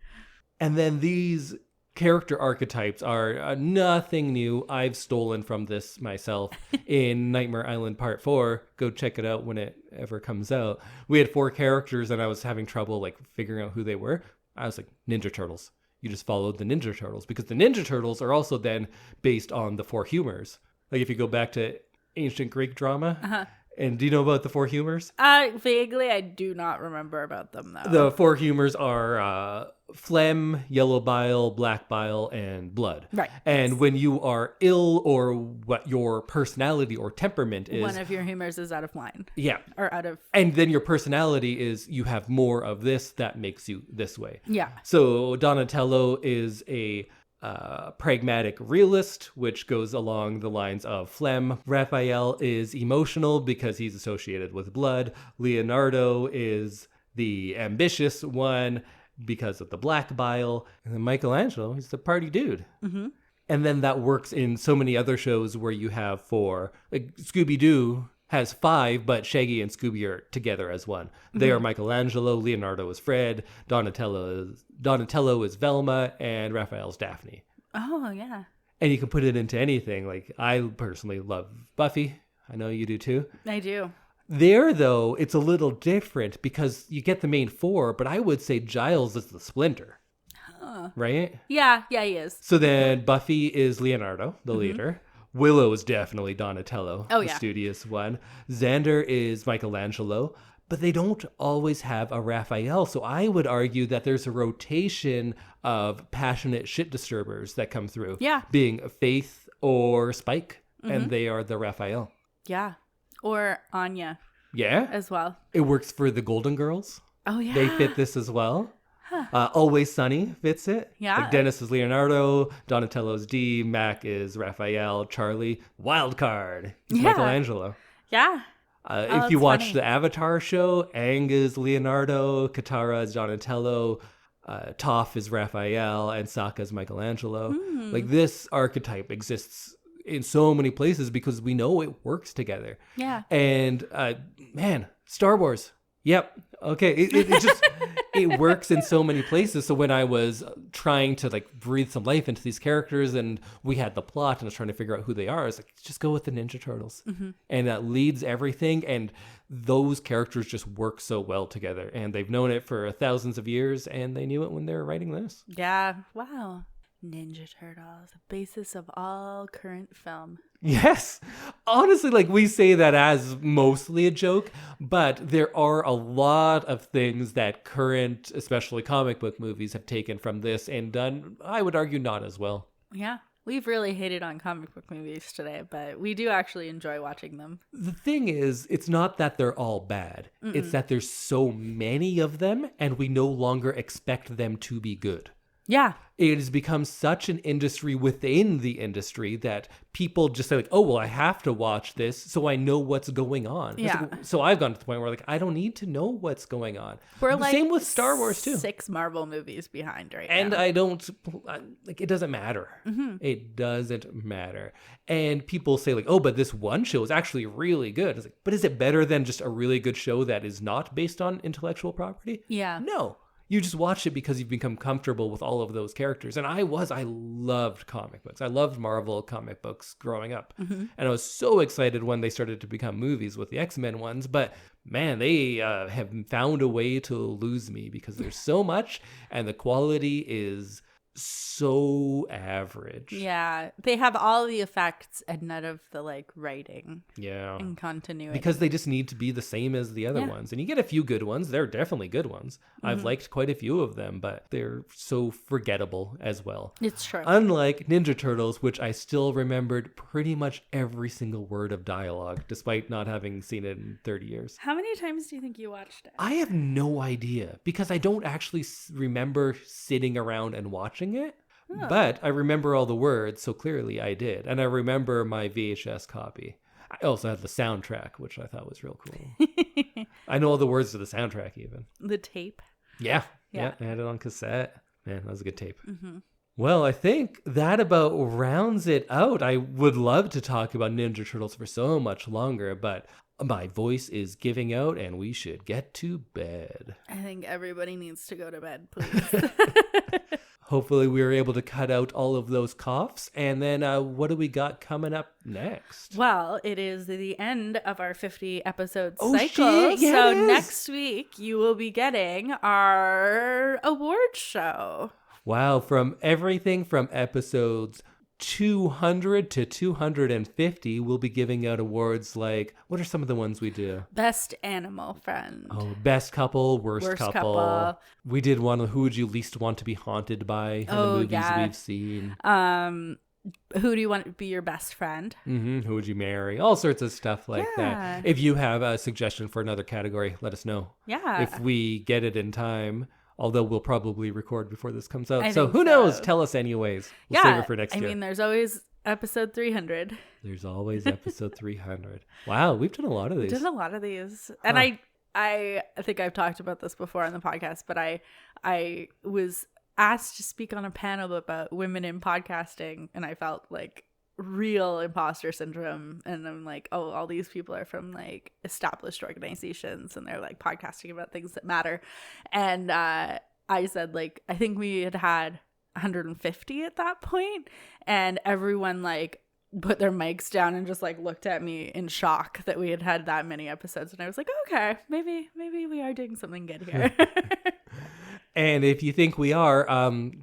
And then these character archetypes are nothing new. I've stolen from this myself in Nightmare Island Part 4. Go check it out when it ever comes out. We had 4 characters and I was having trouble like figuring out who they were. I was like, Ninja Turtles. You just followed the Ninja Turtles because the Ninja Turtles are also then based on the 4 humors. Like if you go back to ancient Greek drama, and do you know about the 4 humors? Vaguely, I do not remember about them though. The 4 humors are phlegm, yellow bile, black bile, and blood. Right. And when you are ill or what your personality or temperament is... One of your humors is out of line. Yeah. Or out of... And then your personality is you have more of this that makes you this way. Yeah. So Donatello is a... pragmatic realist, which goes along the lines of phlegm. Raphael is emotional because he's associated with blood. Leonardo is the ambitious one because of the black bile. And then Michelangelo, he's the party dude. Mm-hmm. And then that works in so many other shows where you have 4. Like Scooby-Doo has 5, but Shaggy and Scooby are together as one. They are Michelangelo, Leonardo is Fred, Donatello is Velma, and Raphael's Daphne. Oh, yeah. And you can put it into anything. Like, I personally love Buffy. I know you do too. I do. There, though, it's a little different because you get the main 4, but I would say Giles is the Splinter. Huh. Right? Yeah, he is. So then Buffy is Leonardo, the leader. Willow is definitely Donatello, the studious one. Xander is Michelangelo, but they don't always have a Raphael. So I would argue that there's a rotation of passionate shit disturbers that come through. Yeah. Being Faith or Spike, and they are the Raphael. Yeah. Or Anya. Yeah. As well. It works for the Golden Girls. Oh, yeah. They fit this as well. Always Sunny fits it. Yeah. Like Dennis is Leonardo, Donatello's D, Mac is Raphael, Charlie, wild card. He's Michelangelo. Yeah. If you watch the Avatar show, Aang is Leonardo, Katara is Donatello, Toph is Raphael, and Sokka is Michelangelo. Like this archetype exists in so many places because we know it works together. Yeah. And man, Star Wars. Yep. Okay. It just it works in so many places. So when I was trying to like breathe some life into these characters and we had the plot and I was trying to figure out who they are, I was like, just go with the Ninja Turtles. And that leads everything. And those characters just work so well together. And they've known it for thousands of years and they knew it when they were writing this. Yeah. Wow. Ninja Turtles, the basis of all current film. Yes. Honestly, like we say that as mostly a joke, but there are a lot of things that current, especially comic book movies, have taken from this and done, I would argue, not as well. Yeah. We've really hated on comic book movies today, but we do actually enjoy watching them. The thing is, it's not that they're all bad. It's that there's so many of them and we no longer expect them to be good. Yeah. It has become such an industry within the industry that people just say like, oh, well, I have to watch this so I know what's going on. Yeah. Like, so I've gone to the point where like, I don't need to know what's going on. We're like same with Star Wars too. 6 Marvel movies behind right now. And it doesn't matter. It doesn't matter. And people say like, oh, but this one show is actually really good. It's like, but is it better than just a really good show that is not based on intellectual property? Yeah. No. You just watch it because you've become comfortable with all of those characters. And I loved comic books. I loved Marvel comic books growing up. And I was so excited when they started to become movies with the X-Men ones. But man, they have found a way to lose me because there's so much and the quality is so average. Yeah. They have all the effects and none of the like writing Yeah. and continuity. Because they just need to be the same as the other ones. And you get a few good ones. They're definitely good ones. I've liked quite a few of them, but they're so forgettable as well. It's true. Unlike Ninja Turtles, which I still remembered pretty much every single word of dialogue, despite not having seen it in 30 years. How many times do you think you watched it? I have no idea because I don't actually remember sitting around and watching it. Oh. But I remember all the words, so clearly I did. And I remember my VHS copy. I also had the soundtrack, which I thought was real cool. I know all the words to the soundtrack even. The tape. Yeah. I had it on cassette. Man, that was a good tape. Well, I think that about rounds it out. I would love to talk about Ninja Turtles for so much longer, but my voice is giving out and we should get to bed. I think everybody needs to go to bed, please. Hopefully we were able to cut out all of those coughs. And then what do we got coming up next? Well, it is the end of our 50 episode cycle. Shit, yeah, so next week you will be getting our award show. Wow, from everything from episodes 200 to 250, we'll be giving out awards like, what are some of the ones we do? Best animal friend. Oh, best couple, worst couple. We did one, who would you least want to be haunted by in the movies we've seen. Who do you want to be your best friend? Who would you marry? All sorts of stuff like that. If you have a suggestion for another category, let us know. Yeah. If we get it in time. Although we'll probably record before this comes out. So who knows? Tell us anyways. We'll save it for next year. I mean, there's always episode 300. There's always episode 300. Wow, we've done a lot of these. And I think I've talked about this before on the podcast, but I was asked to speak on a panel about women in podcasting, and I felt like real imposter syndrome. And I'm like, oh, all these people are from like established organizations and they're like podcasting about things that matter. And I said, like, I think we had 150 at that point, and everyone like put their mics down and just like looked at me in shock that we had that many episodes. And I was like, okay, maybe we are doing something good here. And if you think we are,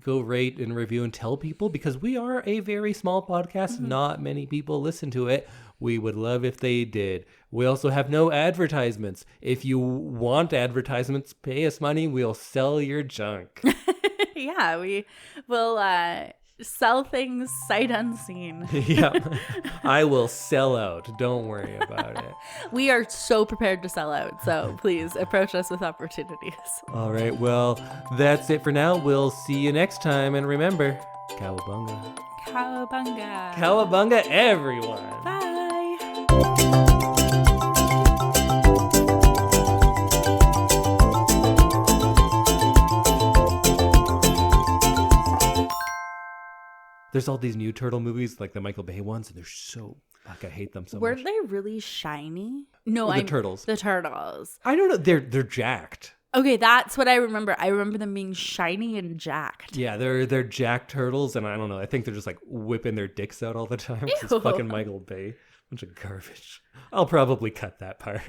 go rate and review and tell people, because we are a very small podcast. Not many people listen to it. We would love if they did. We also have no advertisements. If you want advertisements, pay us money. We'll sell your junk. Yeah, we will sell things sight unseen. Yeah, I will sell out. Don't worry about it. We are so prepared to sell out, so please approach us with opportunities. All right, well, that's it for now. We'll see you next time, and remember, cowabunga. Cowabunga. Cowabunga, everyone. Bye. There's all these new turtle movies, like the Michael Bay ones, and they're so, like, I hate them so much. Were they really shiny? No, the turtles. The turtles. I don't know. They're jacked. Okay, that's what I remember. I remember them being shiny and jacked. Yeah, they're jacked turtles, and I don't know. I think they're just like whipping their dicks out all the time. It's fucking Michael Bay. Bunch of garbage. I'll probably cut that part.